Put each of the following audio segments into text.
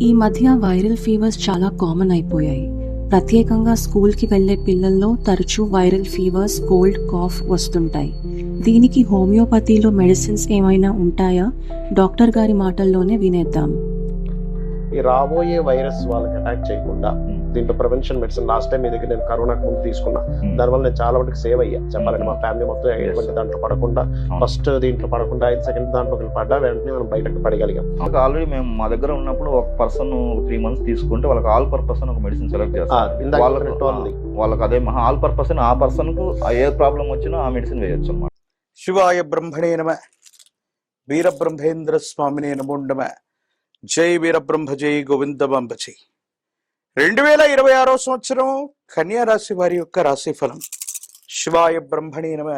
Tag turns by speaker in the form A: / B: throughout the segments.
A: ఈ మధ్య viral fevers చాలా కామన్ అయిపోయాయి. ప్రత్యేకంగా స్కూల్కి వెళ్లే పిల్లల్లో తరచూ వైరల్ ఫీవర్స్, కోల్డ్, కాఫ్ వస్తుంటాయి. దీనికి హోమియోపతిలో మెడిసిన్స్ ఏమైనా ఉంటాయా? డాక్టర్ గారి మాటల్లోనే వినేద్దాం.
B: ఈ రాబోయే వైరస్ వాళ్ళకి అటాక్ చేయకుండా దీంట్లో ప్రివెన్షన్ మెడిసిన్ లాస్ట్ టైం మీ దగ్గర నేను కరోనాకు ముందు తీసుకున్నా. దానివల్ల నేను చాలా వరకు సేవ్ అయ్యా. చెప్పాలంటే మా ఫ్యామిలీ మొత్తం ఎటువంటి దాంట్లో పడకుండా, ఫస్ట్ దీంట్లో పడకుండా సెకండ్ దాంట్లోకి పడ్డా వెంటనే మనం బయటకు పడగలిగాం.
C: ఆల్రెడీ మేము మా దగ్గర ఉన్నప్పుడు ఒక పర్సన్ 3 months తీసుకుంటే వాళ్ళకి ఆల్ పర్పస్ అని ఒక మెడిసిన్ సెలెక్ట్ చేస్తాం. వాళ్ళకి అదే ఆల్ పర్పస్ ఆ పర్సన్ కు ఏ ప్రాబ్లం వచ్చినా ఆ మెడిసిన్ వేయొచ్చు అన్నమాట.
D: శివాయ బ్రహ్మణే నమ, వీరబ్రహ్మేంద్ర స్వామినే నమో నమ. జై వీరబ్రహ్మ, జై గోవిందబాంబ జై. 2026 సంవత్సరం కన్యా రాశి వారి యొక్క రాశి ఫలం. శివాయ బ్రహ్మణే నమ,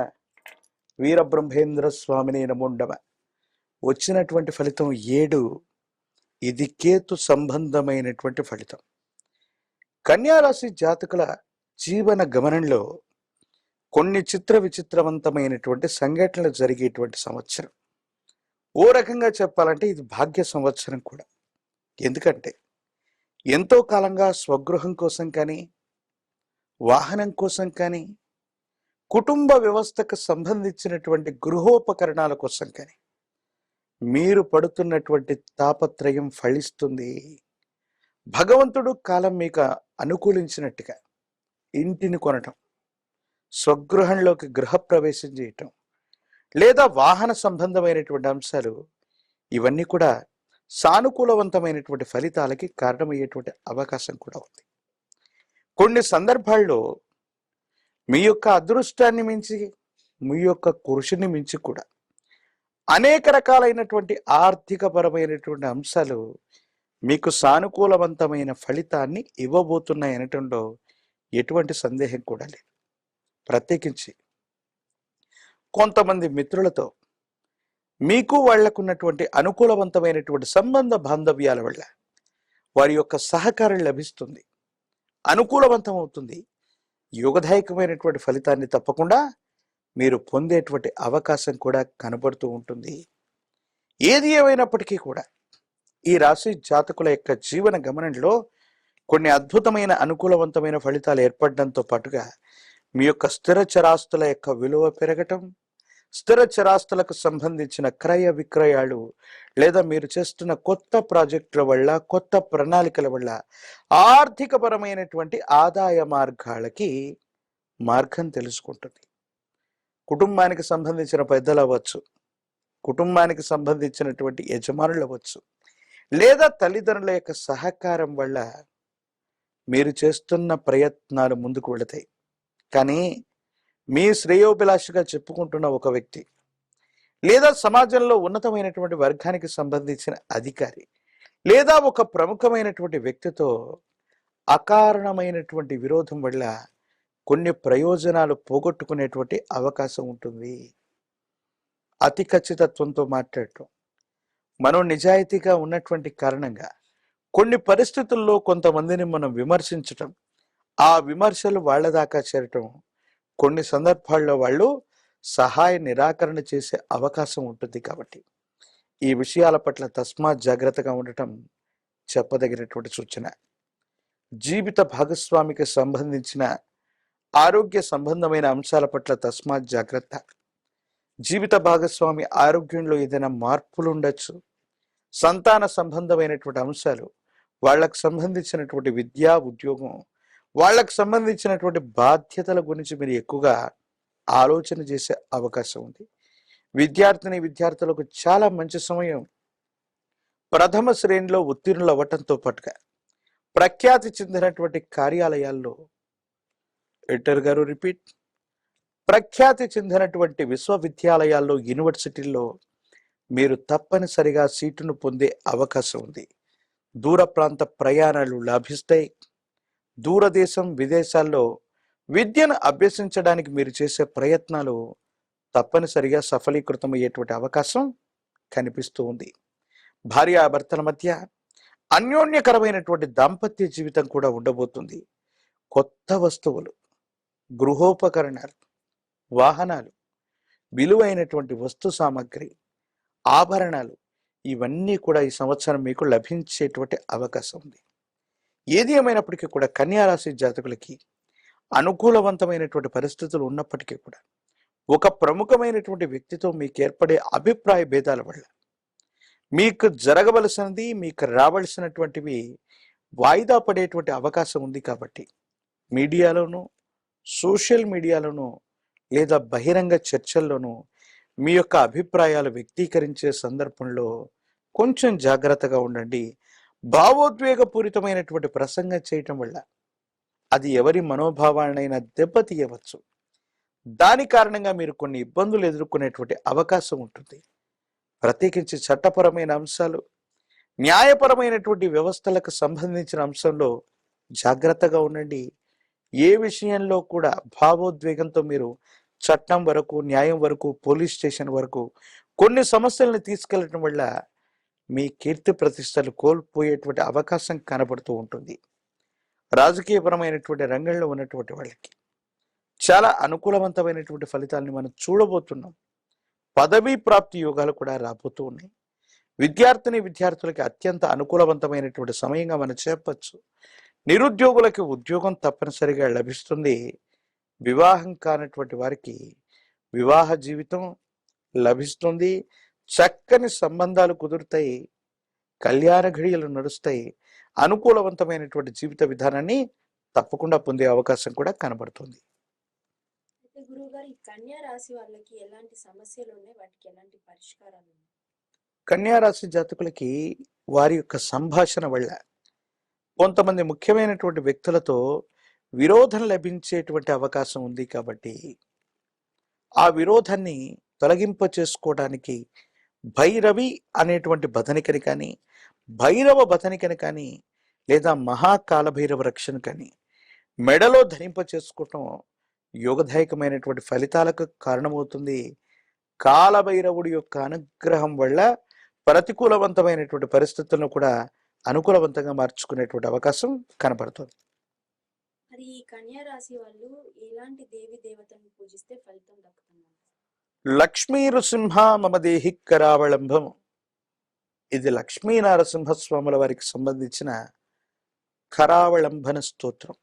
D: వీరబ్రహ్మేంద్ర స్వామినే నమో నమ. వచ్చినటువంటి ఫలితం 7. ఇది కేతు సంబంధమైనటువంటి ఫలితం. కన్యా రాశి జాతకుల జీవన గమనంలో కొన్ని చిత్ర విచిత్రవంతమైనటువంటి సంఘటనలు జరిగేటువంటి సంవత్సరం. ఓ రకంగా చెప్పాలంటే ఇది భాగ్య సంవత్సరం కూడా. ఎందుకంటే ఎంతో కాలంగా స్వగృహం కోసం కానీ, వాహనం కోసం కానీ, కుటుంబ వ్యవస్థకు సంబంధించినటువంటి గృహోపకరణాల కోసం కానీ మీరు పడుతున్నటువంటి తాపత్రయం ఫలిస్తుంది. భగవంతుడు కాలం మీకు అనుకూలించినట్టుగా ఇంటిని కొనటం, స్వగృహంలోకి గృహప్రవేశం చేయటం, లేదా వాహన సంబంధమైనటువంటి అంశాలు, ఇవన్నీ కూడా సానుకూలవంతమైనటువంటి ఫలితాలకి కారణమయ్యేటువంటి అవకాశం కూడా ఉంది. కొన్ని సందర్భాల్లో మీ యొక్క అదృష్టాన్ని మించి, మీ యొక్క కృషిని మించి కూడా అనేక రకాలైనటువంటి ఆర్థికపరమైనటువంటి అంశాలు మీకు సానుకూలవంతమైన ఫలితాన్ని ఇవ్వబోతున్నాయి అనటంలో ఎటువంటి సందేహం కూడా లేదు. ప్రత్యేకించి కొంతమంది మిత్రులతో మీకు వాళ్లకున్నటువంటి అనుకూలవంతమైనటువంటి సంబంధ బాంధవ్యాల వల్ల వారి యొక్క సహకారం లభిస్తుంది, అనుకూలవంతం అవుతుంది. యోగదాయకమైనటువంటి ఫలితాన్ని తప్పకుండా మీరు పొందేటువంటి అవకాశం కూడా కనబడుతూ ఉంటుంది. ఏది ఏమైనప్పటికీ కూడా ఈ రాశి జాతకుల యొక్క జీవన గమనంలో కొన్ని అద్భుతమైన అనుకూలవంతమైన ఫలితాలు ఏర్పడడంతో పాటుగా మీ యొక్క స్థిర చరాస్తుల యొక్క విలువ పెరగటం, స్థిర చరాస్తులకు సంబంధించిన క్రయ విక్రయాలు, లేదా మీరు చేస్తున్న కొత్త ప్రాజెక్టుల వల్ల, కొత్త ప్రణాళికల వల్ల ఆర్థికపరమైనటువంటి ఆదాయ మార్గాలకి మార్గం తెలుసుకుంటుంది. కుటుంబానికి సంబంధించిన పెద్దలు అవ్వచ్చు, కుటుంబానికి సంబంధించినటువంటి యజమానులు అవ్వచ్చు, లేదా తల్లిదండ్రుల యొక్క సహకారం వల్ల మీరు చేస్తున్న ప్రయత్నాలు ముందుకు వెళతాయి. కానీ మీ శ్రేయోభిలాషిగా చెప్పుకుంటున్న ఒక వ్యక్తి, లేదా సమాజంలో ఉన్నతమైనటువంటి వర్గానికి సంబంధించిన అధికారి, లేదా ఒక ప్రముఖమైనటువంటి వ్యక్తితో అకారణమైనటువంటి విరోధం వల్ల కొన్ని ప్రయోజనాలు పోగొట్టుకునేటువంటి అవకాశం ఉంటుంది. అతి ఖచ్చితత్వంతో మాట్లాడటం, మనం నిజాయితీగా ఉన్నటువంటి కారణంగా కొన్ని పరిస్థితుల్లో కొంతమందిని మనం విమర్శించటం, ఆ విమర్శలు వాళ్ళ దాకా చేరటం, కొన్ని సందర్భాల్లో వాళ్ళు సహాయ నిరాకరణ చేసే అవకాశం ఉంటుంది. కాబట్టి ఈ విషయాల పట్ల తస్మాత్ జాగ్రత్తగా ఉండటం చెప్పదగినటువంటి సూచన. జీవిత భాగస్వామికి సంబంధించిన ఆరోగ్య సంబంధమైన అంశాల పట్ల తస్మాత్ జాగ్రత్త. జీవిత భాగస్వామి ఆరోగ్యంలో ఏదైనా మార్పులు ఉండొచ్చు, సంతాన సంబంధమైనటువంటి అంశాలు, వాళ్ళకు సంబంధించినటువంటి విద్యా ఉద్యోగం, వాళ్ళకు సంబంధించినటువంటి బాధ్యతల గురించి మీరు ఎక్కువగా ఆలోచన చేసే అవకాశం ఉంది. విద్యార్థులకు చాలా మంచి సమయం. ప్రథమ శ్రేణిలో ఉత్తీర్ణులు అవ్వటంతో పాటుగా ప్రఖ్యాతి చెందినటువంటి కార్యాలయాల్లో, ప్రఖ్యాతి చెందినటువంటి విశ్వవిద్యాలయాల్లో, యూనివర్సిటీల్లో మీరు తప్పనిసరిగా సీటును పొందే అవకాశం ఉంది. దూర ప్రాంత ప్రయాణాలు లాభిస్తాయి. దూరదేశం, విదేశాల్లో విద్యను అభ్యసించడానికి మీరు చేసే ప్రయత్నాలు తప్పనిసరిగా సఫలీకృతమయ్యేటువంటి అవకాశం కనిపిస్తూ ఉంది. భార్యాభర్తల మధ్య అన్యోన్యకరమైనటువంటి దాంపత్య జీవితం కూడా ఉండబోతుంది. కొత్త వస్తువులు, గృహోపకరణాలు, వాహనాలు, విలువైనటువంటి వస్తు సామాగ్రి, ఆభరణాలు, ఇవన్నీ కూడా ఈ సంవత్సరం మీకు లభించేటువంటి అవకాశం ఉంది. ఏది ఏమైనప్పటికీ కూడా కన్యా రాశి జాతకులకి అనుకూలవంతమైనటువంటి పరిస్థితులు ఉన్నప్పటికీ కూడా ఒక ప్రముఖమైనటువంటి వ్యక్తితో మీకు ఏర్పడే అభిప్రాయ భేదాల వల్ల మీకు జరగవలసినది, మీకు రావలసినటువంటివి వాయిదా పడేటువంటి అవకాశం ఉంది. కాబట్టి మీడియాలోనూ, సోషల్ మీడియాలోనూ లేదా బహిరంగ చర్చల్లోనూ మీ యొక్క అభిప్రాయాలు వ్యక్తీకరించే సందర్భంలో కొంచెం జాగ్రత్తగా ఉండండి. భావోద్వేగపూరితమైనటువంటి ప్రసంగం చేయటం వల్ల అది ఎవరి మనోభావాలనైనా దెబ్బతీయవచ్చు. దాని కారణంగా మీరు కొన్ని ఇబ్బందులు ఎదుర్కొనేటువంటి అవకాశం ఉంటుంది. ప్రత్యేకించి చట్టపరమైన అంశాలు, న్యాయపరమైనటువంటి వ్యవస్థలకు సంబంధించిన అంశంలో జాగ్రత్తగా ఉండండి. ఏ విషయంలో కూడా భావోద్వేగంతో మీరు చట్టం వరకు, న్యాయం వరకు, పోలీస్ స్టేషన్ వరకు కొన్ని సమస్యలను తీసుకెళ్లడం వల్ల మీ కీర్తి ప్రతిష్టలు కోల్పోయేటువంటి అవకాశం కనబడుతూ ఉంటుంది. రాజకీయపరమైనటువంటి రంగంలో ఉన్నటువంటి వాళ్ళకి చాలా అనుకూలవంతమైనటువంటి ఫలితాలను మనం చూడబోతున్నాం. పదవీ ప్రాప్తి యోగాలు కూడా రాబోతూ ఉన్నాయి. విద్యార్థులకి అత్యంత అనుకూలవంతమైనటువంటి సమయంగా మనం చెప్పచ్చు. నిరుద్యోగులకి ఉద్యోగం తప్పనిసరిగా లభిస్తుంది. వివాహం కానటువంటి వారికి వివాహ జీవితం లభిస్తుంది. చక్కని సంబంధాలు కుదురుతాయి. కళ్యాణ ఘడియలు నడుస్తాయి. అనుకూలవంతమైనటువంటి జీవిత విధానాన్ని తప్పకుండా పొందే అవకాశం కూడా కనబడుతుంది.
E: గురువుగారు, ఈ కన్యా రాశి వాళ్ళకి ఎలాంటి సమస్యలు ఉన్నాయి, వాటికి ఎలాంటి పరిష్కారాలు ఉన్నాయి?
D: కన్యా రాశి జాతకులకి వారి యొక్క సంభాషణ వల్ల కొంతమంది ముఖ్యమైనటువంటి వ్యక్తులతో విరోధం లభించేటువంటి అవకాశం ఉంది. కాబట్టి ఆ విరోధాన్ని తొలగింప చేసుకోవడానికి భైరవి అనేటువంటి బదనికని కానీ, భైరవ బదనికని కానీ, లేదా మహాకాలభైరవ రక్షణ కానీ మెడలో ధరింప చేసుకోవటం యోగదాయకమైనటువంటి ఫలితాలకు కారణమవుతుంది. కాలభైరవుడి యొక్క అనుగ్రహం వల్ల ప్రతికూలవంతమైనటువంటి పరిస్థితులను కూడా అనుకూలవంతంగా మార్చుకునేటువంటి అవకాశం కనబడుతుంది.
E: మరి ఈ కన్యా రాశి వాళ్ళు ఎలాంటి దేవి దేవతలను పూజిస్తే ఫలితం దక్కుతుంది?
D: లక్ష్మీ నృసింహ మమ దేహి కరావళంబం. ఇది లక్ష్మీ నరసింహస్వాముల వారికి సంబంధించిన కరావళంబన స్తోత్రం.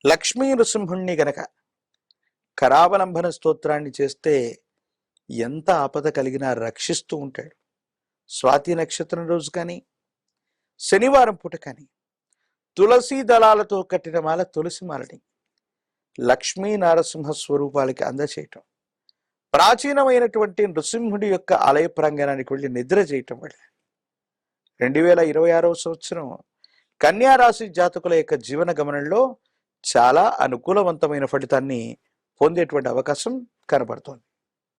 D: లక్ష్మీ నృసింహుణ్ణి గనక కరావలంబన స్తోత్రాన్ని చేస్తే ఎంత ఆపద కలిగినా రక్షిస్తూ ఉంటాడు. స్వాతి నక్షత్రం రోజు కానీ, శనివారం పూట కానీ తులసి దళాలతో కట్టిన మాల, తులసి మాలని లక్ష్మీ నరసింహ స్వరూపాలకి అందచేయటం, ప్రాచీనమైనటువంటి నృసింహుడి యొక్క ఆలయ ప్రాంగణానికి వెళ్ళి నిద్ర చేయటం వల్ల 2026వ సంవత్సరం కన్యా రాశి జాతకుల యొక్క జీవన గమనంలో చాలా అనుకూలవంతమైన ఫలితాన్ని పొందేటువంటి అవకాశం కనబడుతోంది.